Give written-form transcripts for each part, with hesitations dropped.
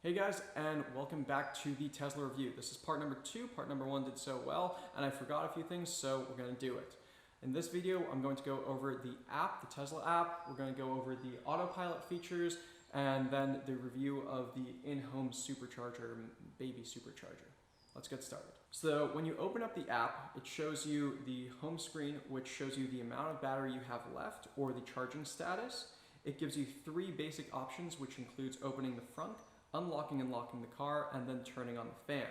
Hey guys, and welcome back to the Tesla review. This is part number 2. Part number 1 did so well, and I forgot a few things, so we're going to do it. In this video, I'm going to go over the app, the Tesla app. We're going to go over the autopilot features, and then the review of the in-home supercharger, baby supercharger. Let's get started. So when you open up the app, it shows you the home screen, which shows you the amount of battery you have left or the charging status. It gives you 3 basic options, which includes opening the front, unlocking and locking the car, and then turning on the fan.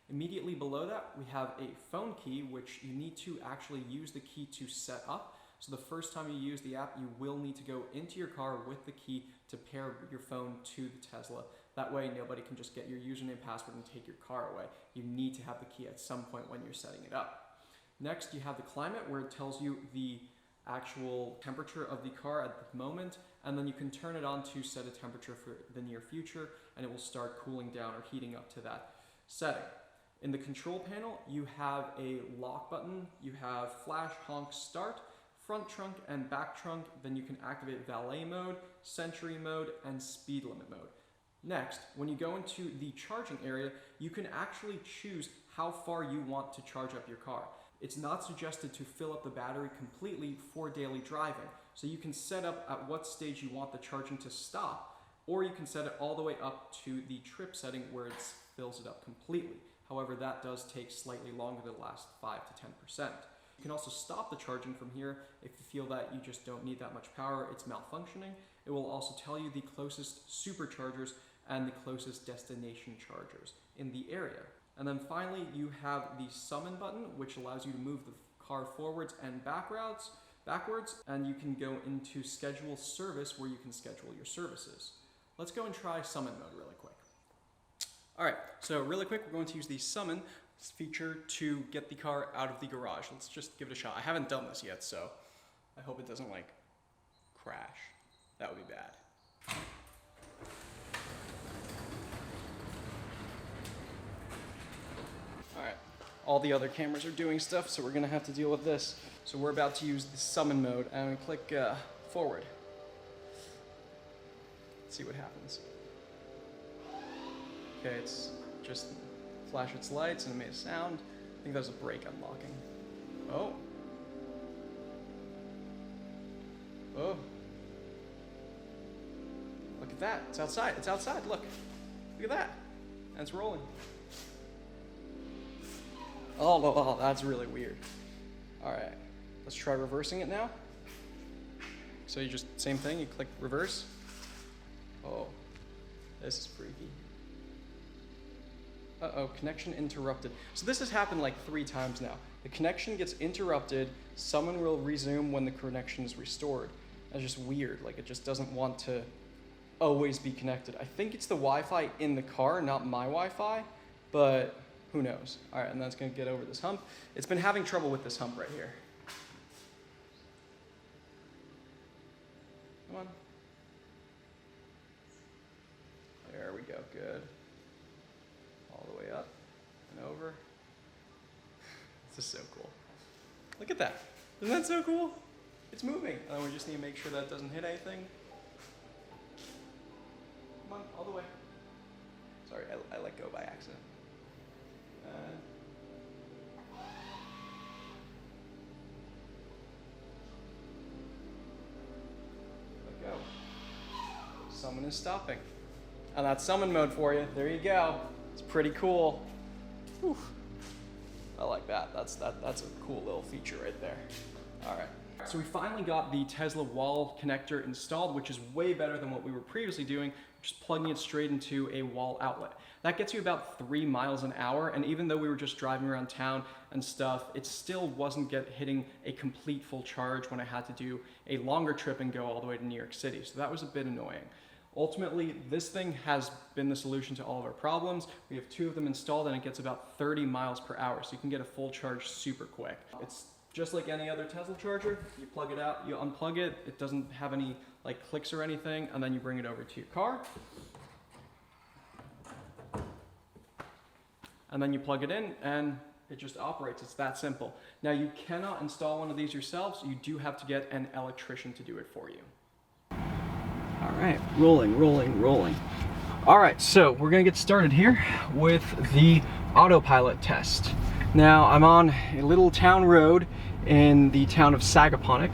Immediately below that, we have a phone key, which you need to actually use the key to set up. So the first time you use the app, you will need to go into your car with the key to pair your phone to the Tesla. That way, nobody can just get your username and password and take your car away. You need to have the key at some point when you're setting it up. Next, you have the climate, where it tells you the actual temperature of the car at the moment, and then you can turn it on to set a temperature for the near future, and it will start cooling down or heating up to that setting. In the control panel, you have a lock button, you have flash, honk, start, front trunk and back trunk, then you can activate valet mode, Sentry mode, and speed limit mode. Next, when you go into the charging area, you can actually choose how far you want to charge up your car. It's not suggested to fill up the battery completely for daily driving, so you can set up at what stage you want the charging to stop, or you can set it all the way up to the trip setting where it fills it up completely. However, that does take slightly longer than the last 5 to 10%. You can also stop the charging from here if you feel that you just don't need that much power, it's malfunctioning. It will also tell you the closest superchargers and the closest destination chargers in the area. And then finally, you have the summon button, which allows you to move the car forwards and backwards, and you can go into schedule service where you can schedule your services. Let's go and try summon mode really quick. All right, so really quick, we're going to use the summon feature to get the car out of the garage. Let's just give it a shot. I haven't done this yet, so I hope it doesn't like crash. That would be bad. All right, all the other cameras are doing stuff, so we're gonna have to deal with this. So we're about to use the summon mode, and we click forward. Let's see what happens. Okay, it's just flash its lights and it made a sound. I think that was a brake unlocking. Oh. Oh. Look at that, it's outside, look. Look at that, and it's rolling. Oh, that's really weird. All right, let's try reversing it now. So you just, same thing, you click reverse. Oh, this is freaky. Uh-oh, connection interrupted. So this has happened like 3 times now. The connection gets interrupted, someone will resume when the connection is restored. That's just weird, like it just doesn't want to always be connected. I think it's the Wi-Fi in the car, not my Wi-Fi, but who knows? All right, and that's gonna get over this hump. It's been having trouble with this hump right here. Come on. There we go, good. All the way up and over. This is so cool. Look at that. Isn't that so cool? It's moving. And then we just need to make sure that it doesn't hit anything. Come on, all the way. Sorry, I let go by accident. Let go. Summon is stopping. And that's summon mode for you. There you go. It's pretty cool. Whew. I like that. That's a cool little feature right there. All right. So we finally got the Tesla wall connector installed, which is way better than what we were previously doing, just plugging it straight into a wall outlet. That gets you about 3 miles an hour, and even though we were just driving around town and stuff, it still wasn't hitting a complete full charge when I had to do a longer trip and go all the way to New York City. So that was a bit annoying. Ultimately, this thing has been the solution to all of our problems. We have 2 of them installed, and it gets about 30 miles per hour, so you can get a full charge super quick. It's just like any other Tesla charger. You plug it out, you unplug it, it doesn't have any like clicks or anything, and then you bring it over to your car. And then you plug it in, and it just operates. It's that simple. Now, you cannot install one of these yourselves. You do have to get an electrician to do it for you. All right, rolling. Alright, so we're gonna get started here with the autopilot test. Now, I'm on a little town road in the town of Sagaponack,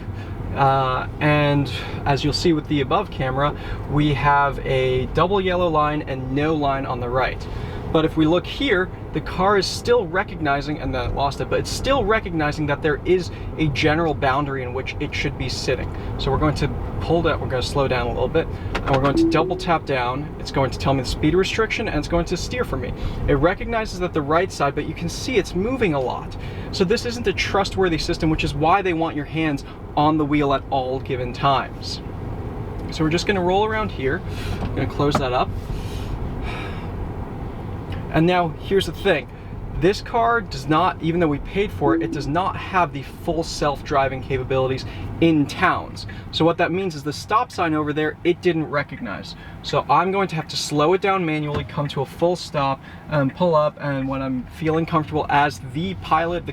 and as you'll see with the above camera, we have a double yellow line and no line on the right. But if we look here, the car is still recognizing, and then it lost it, but it's still recognizing that there is a general boundary in which it should be sitting. So we're going to pull that, we're going to slow down a little bit, and we're going to double tap down. It's going to tell me the speed restriction, and it's going to steer for me. It recognizes that the right side, but you can see it's moving a lot. So this isn't a trustworthy system, which is why they want your hands on the wheel at all given times. So we're just going to roll around here. I'm going to close that up. And now here's the thing, this car does not, even though we paid for it, it does not have the full self-driving capabilities in towns. So what that means is the stop sign over there, it didn't recognize. So I'm going to have to slow it down manually, come to a full stop, and pull up, and when I'm feeling comfortable as the pilot,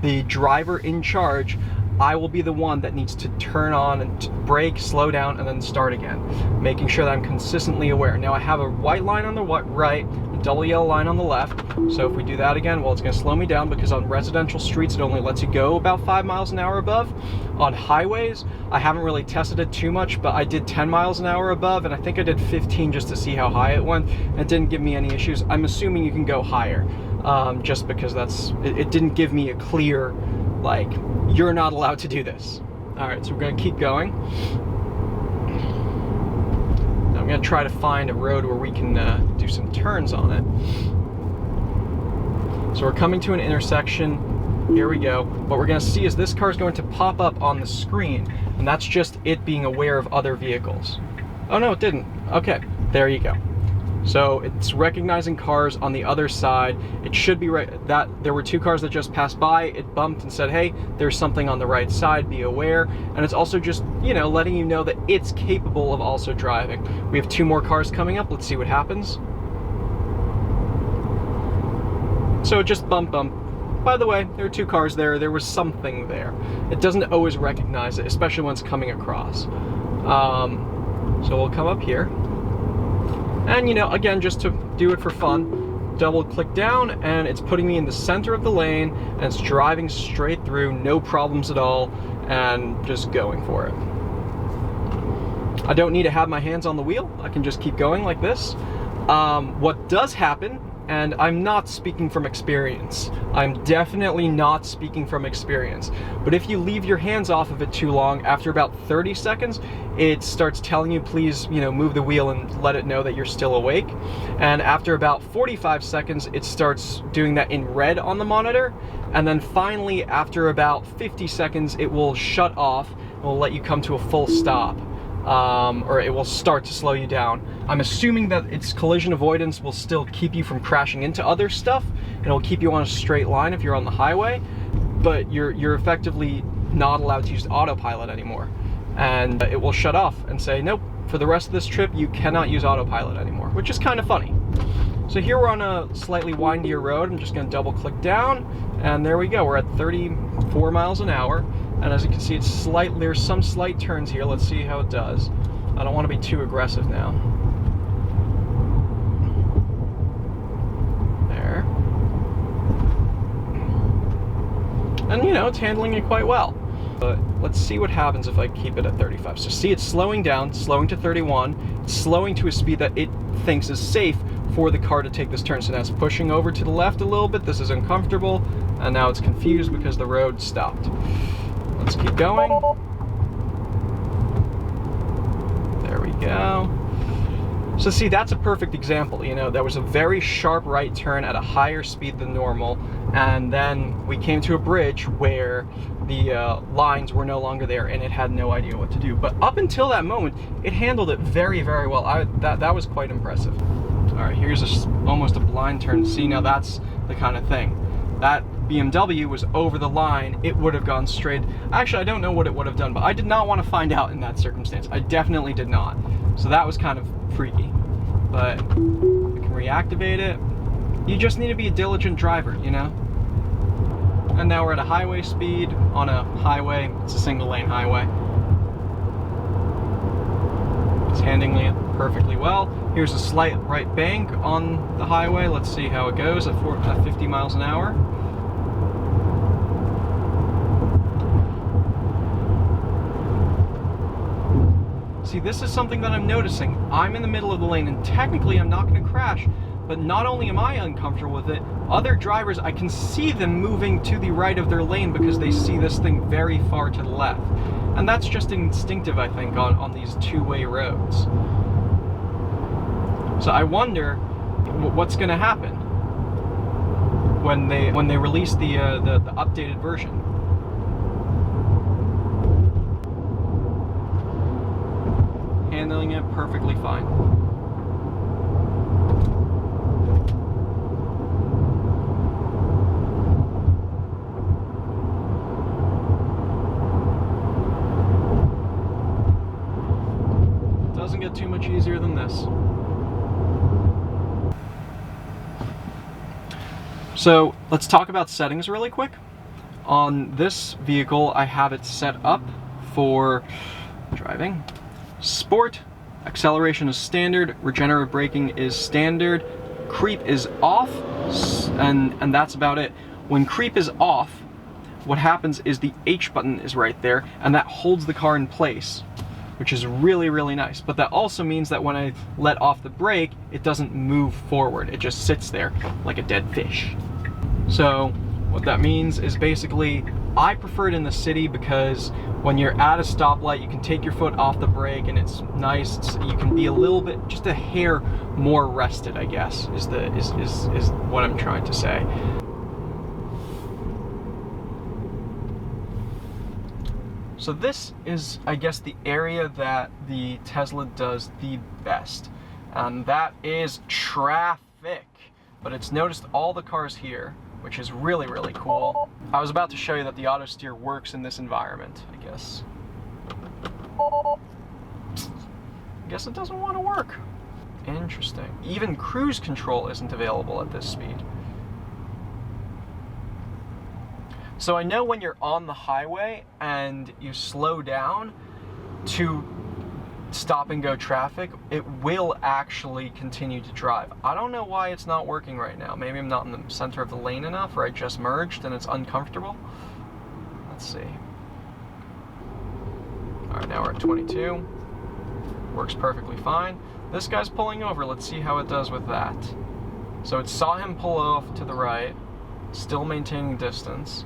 the driver in charge, I will be the one that needs to turn on and brake, slow down, and then start again, making sure that I'm consistently aware. Now I have a white line on the right, a double yellow line on the left, so if we do that again, well, it's going to slow me down because on residential streets it only lets you go about 5 miles an hour above. On highways, I haven't really tested it too much, but I did 10 miles an hour above, and I think I did 15 just to see how high it went, and it didn't give me any issues. I'm assuming you can go higher, just because it didn't give me a clear, like, you're not allowed to do this. Alright, so we're going to keep going. Now I'm going to try to find a road where we can do some turns on it. So we're coming to an intersection. Here we go. What we're going to see is this car is going to pop up on the screen, and that's just it being aware of other vehicles. Oh no, it didn't. Okay, there you go. So it's recognizing cars on the other side. It should be right that there were two cars that just passed by. It bumped and said, hey, there's something on the right side, be aware. And it's also just, you know, letting you know that it's capable of also driving. We have two more cars coming up. Let's see what happens. So it just bump. By the way, there are two cars there. There was something there. It doesn't always recognize it, especially when it's coming across. So we'll come up here. And, you know, again, just to do it for fun, double click down, and it's putting me in the center of the lane, and it's driving straight through, no problems at all, and just going for it. I don't need to have my hands on the wheel. I can just keep going like this. What does happen, and I'm not speaking from experience, I'm definitely not speaking from experience, but if you leave your hands off of it too long, after about 30 seconds, it starts telling you, please, you know, move the wheel and let it know that you're still awake. And after about 45 seconds, it starts doing that in red on the monitor. And then finally, after about 50 seconds, it will shut off and will let you come to a full stop. Or it will start to slow you down. I'm assuming that its collision avoidance will still keep you from crashing into other stuff, and it will keep you on a straight line if you're on the highway, but you're effectively not allowed to use autopilot anymore. And it will shut off and say, nope, for the rest of this trip you cannot use autopilot anymore, which is kind of funny. So here we're on a slightly windier road. I'm just going to double click down, and there we go. We're at 34 miles an hour. And as you can see, there's some slight turns here. Let's see how it does. I don't want to be too aggressive now. There. And you know, it's handling it quite well. But let's see what happens if I keep it at 35. So see, it's slowing down, slowing to 31. It's slowing to a speed that it thinks is safe for the car to take this turn. So now it's pushing over to the left a little bit. This is uncomfortable. And now it's confused because the road stopped. Let's keep going. There we go. So see, that's a perfect example. You know, there was a very sharp right turn at a higher speed than normal, and then we came to a bridge where the lines were no longer there, and it had no idea what to do. But up until that moment, it handled it very, very well. That was quite impressive. All right, here's almost a blind turn. See, now that's the kind of thing. That BMW was over the line, it would have gone straight. Actually, I don't know what it would have done, but I did not want to find out in that circumstance. I definitely did not. So that was kind of freaky. But we can reactivate it. You just need to be a diligent driver, you know? And now we're at a highway speed on a highway. It's a single lane highway. It's handling it perfectly well. Here's a slight right bank on the highway. Let's see how it goes at 50 miles an hour. See, this is something that I'm noticing. I'm in the middle of the lane, and technically I'm not going to crash, but not only am I uncomfortable with it, other drivers, I can see them moving to the right of their lane because they see this thing very far to the left. And that's just instinctive, I think, on these two-way roads. So I wonder what's going to happen when they release the updated version. Handling it perfectly fine. Doesn't get too much easier than this. So let's talk about settings really quick. On this vehicle, I have it set up for driving. Sport, acceleration is standard, regenerative braking is standard, creep is off, and that's about it. When creep is off, what happens is the H button is right there, and that holds the car in place, which is really, really nice. But that also means that when I let off the brake, it doesn't move forward. It just sits there like a dead fish. So what that means is basically, I prefer it in the city because when you're at a stoplight, you can take your foot off the brake and it's nice. You can be a little bit, just a hair more rested, I guess, is what I'm trying to say. So this is, I guess, the area that the Tesla does the best. And that is traffic. But it's noticed all the cars here, which is really, really cool. I was about to show you that the auto steer works in this environment, I guess. I guess it doesn't want to work. Interesting. Even cruise control isn't available at this speed. So I know when you're on the highway and you slow down to stop and go traffic, it will actually continue to drive. I don't know why it's not working right now. Maybe I'm not in the center of the lane enough, or I just merged and it's uncomfortable. Let's see. All right, now we're at 22. Works perfectly fine. This guy's pulling over. Let's see how it does with that. So it saw him pull off to the right, still maintaining distance.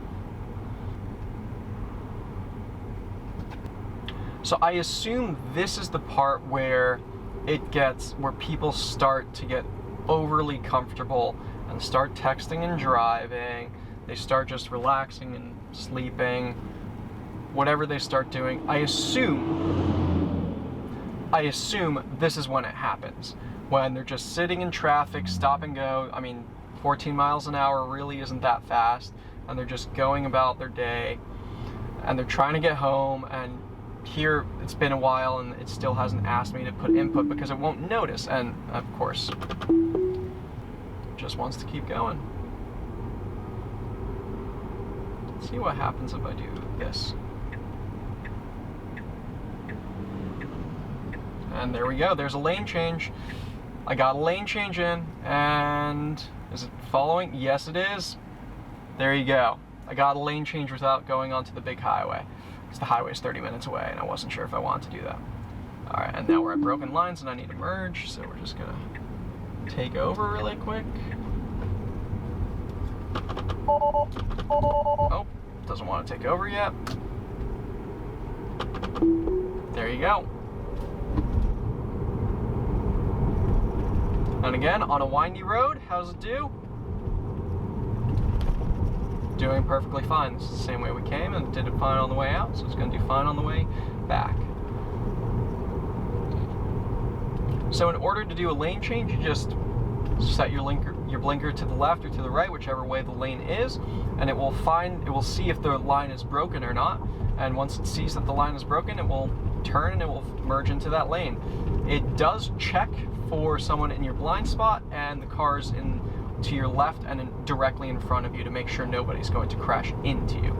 So I assume this is the part where where people start to get overly comfortable and start texting and driving. They start just relaxing and sleeping. Whatever they start doing, I assume this is when it happens. When they're just sitting in traffic, stop and go. I mean, 14 miles an hour really isn't that fast. And they're just going about their day. And they're trying to get home, and here it's been a while and it still hasn't asked me to put input because it won't notice, and of course it just wants to keep going. Let's see what happens if I do this. And there we go, there's a lane change. I got a lane change in, and is it following? Yes it is. There you go. I got a lane change without going onto the big highway. The highway is 30 minutes away, and I wasn't sure if I wanted to do that. All right, and now we're at broken lines, and I need to merge, so we're just gonna take over really quick. Oh, doesn't want to take over yet. There you go. And again, on a windy road, how's it do? Doing perfectly fine. This is the same way we came, and it did it fine on the way out, so it's going to do fine on the way back. So in order to do a lane change, you just set your blinker to the left or to the right, whichever way the lane is, and it will see if the line is broken or not. And once it sees that the line is broken, it will turn and it will merge into that lane. It does check for someone in your blind spot and the cars to your left and directly in front of you to make sure nobody's going to crash into you.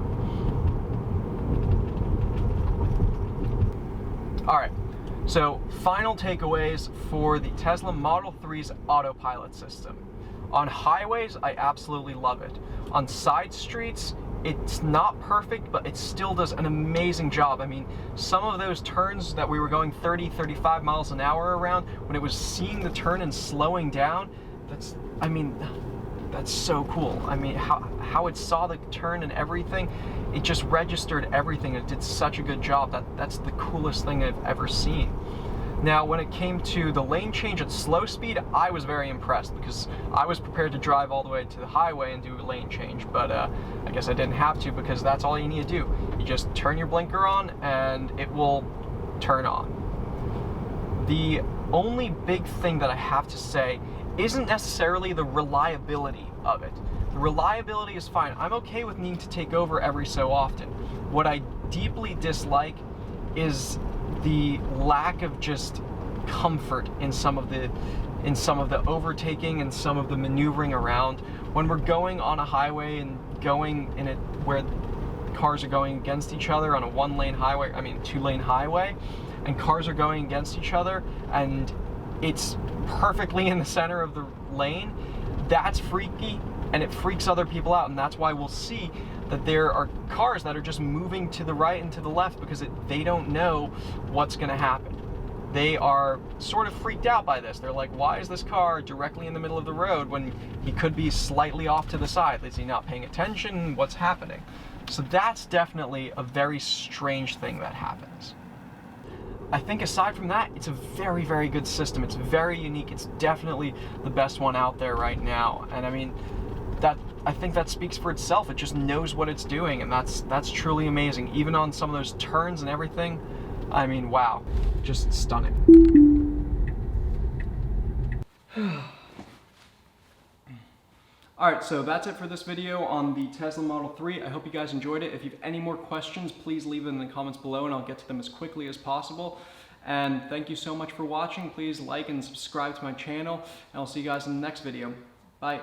All right, So, final takeaways for the Tesla Model 3's autopilot system. On highways, I absolutely love it. On side streets, it's not perfect, but it still does an amazing job. I mean, some of those turns that we were going 30, 35 miles an hour around, when it was seeing the turn and slowing down, that's so cool. I mean, how it saw the turn and everything, it just registered everything. It did such a good job. That's the coolest thing I've ever seen. Now, when it came to the lane change at slow speed, I was very impressed because I was prepared to drive all the way to the highway and do a lane change, but I guess I didn't have to because that's all you need to do. You just turn your blinker on and it will turn on. The only big thing that I have to say isn't necessarily the reliability of it. The reliability is fine. I'm okay with needing to take over every so often. What I deeply dislike is the lack of just comfort in some of the overtaking and some of the maneuvering around. When we're going on a highway and going in it where cars are going against each other on a two-lane highway, and cars are going against each other and it's perfectly in the center of the lane, that's freaky and it freaks other people out, and that's why we'll see that there are cars that are just moving to the right and to the left because they don't know what's going to happen. They are sort of freaked out by this. They're like, why is this car directly in the middle of the road when he could be slightly off to the side? Is he not paying attention? What's happening? So that's definitely a very strange thing that happens. I think aside from that, it's a very, very good system. It's very unique. It's definitely the best one out there right now. And I mean, I think that speaks for itself. It just knows what it's doing, and that's truly amazing. Even on some of those turns and everything, I mean, wow, just stunning. Alright, so that's it for this video on the Tesla Model 3. I hope you guys enjoyed it. If you have any more questions, please leave them in the comments below and I'll get to them as quickly as possible. And thank you so much for watching. Please like and subscribe to my channel, and I'll see you guys in the next video. Bye.